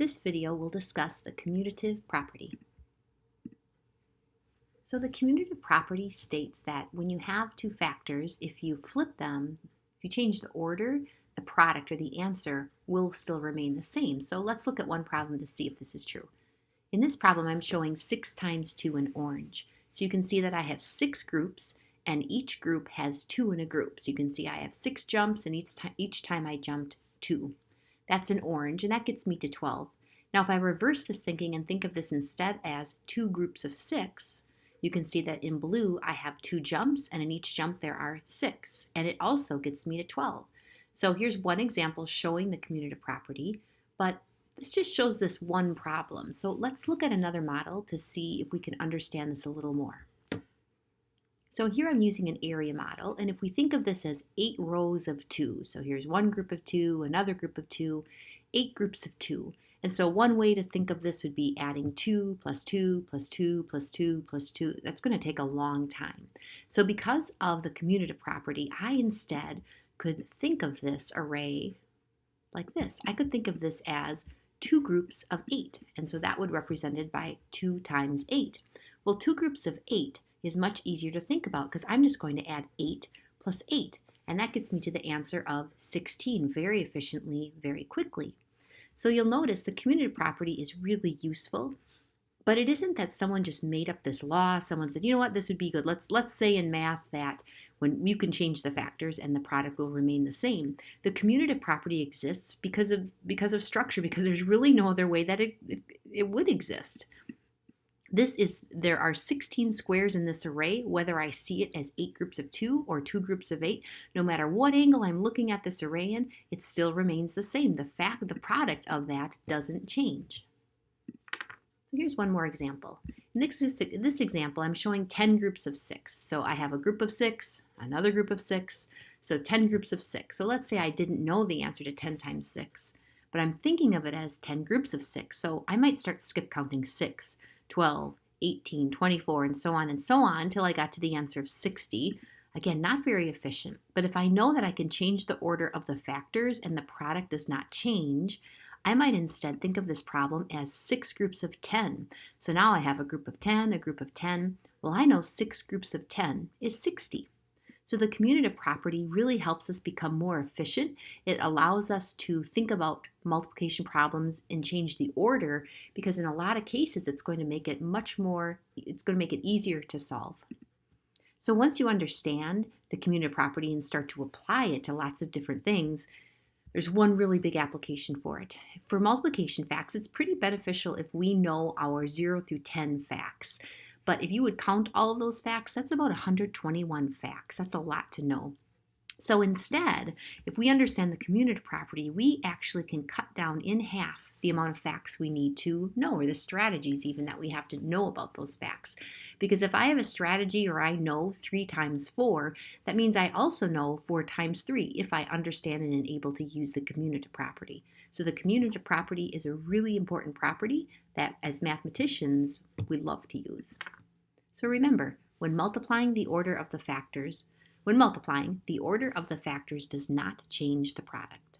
This video will discuss the commutative property. So the commutative property states that when you have two factors, if you flip them, if you change the order, the product or the answer will still remain the same. So let's look at one problem to see if this is true. In this problem, I'm showing 6 times 2 in orange. So you can see that I have 6 groups and each group has 2 in a group. So you can see I have 6 jumps and each time I jumped 2. That's in orange and that gets me to 12. Now if I reverse this thinking and think of this instead as 2 groups of 6, you can see that in blue I have 2 jumps and in each jump there are 6 and it also gets me to 12. So here's one example showing the commutative property, but this just shows this one problem. So let's look at another model to see if we can understand this a little more. So here I'm using an area model, and if we think of this as 8 rows of 2, so here's one group of 2, another group of 2, 8 groups of 2. And so one way to think of this would be adding 2 plus 2 plus 2 plus 2 plus 2. That's going to take a long time. So because of the commutative property, I instead could think of this array like this. I could think of this as 2 groups of 8, and so that would be represented by 2 times 8. Well, 2 groups of 8 is much easier to think about because I'm just going to add 8 plus 8, and that gets me to the answer of 16 very efficiently, very quickly. So you'll notice the commutative property is really useful, but it isn't that someone just made up this law. Someone said, you know what, this would be good. Let's say in math that when you can change the factors and the product will remain the same. The commutative property exists because of structure, because there's really no other way that it would exist. There are 16 squares in this array, whether I see it as 8 groups of 2 or 2 groups of 8. No matter what angle I'm looking at this array in, it still remains the same. The product of that doesn't change. So here's one more example. In this example, I'm showing 10 groups of 6. So I have a group of 6, another group of 6, so 10 groups of 6. So let's say I didn't know the answer to 10 times 6, but I'm thinking of it as 10 groups of 6. So I might start skip counting 6, 12, 18, 24, and so on until I got to the answer of 60. Again, not very efficient, but if I know that I can change the order of the factors and the product does not change, I might instead think of this problem as 6 groups of 10. So now I have a group of 10, a group of 10. Well, I know 6 groups of 10 is 60. So the commutative property really helps us become more efficient. It allows us to think about multiplication problems and change the order because in a lot of cases it's going to make it easier to solve. So once you understand the commutative property and start to apply it to lots of different things, there's one really big application for it. For multiplication facts, it's pretty beneficial if we know our 0 through 10 facts. But if you would count all of those facts, that's about 121 facts. That's a lot to know. So instead, if we understand the commutative property, we actually can cut down in half the amount of facts we need to know, or the strategies even that we have to know about those facts. Because if I have a strategy or I know 3 times 4, that means I also know 4 times 3 if I understand and am able to use the commutative property. So the commutative property is a really important property that as mathematicians we love to use. So remember, when multiplying, the order of the factors does not change the product.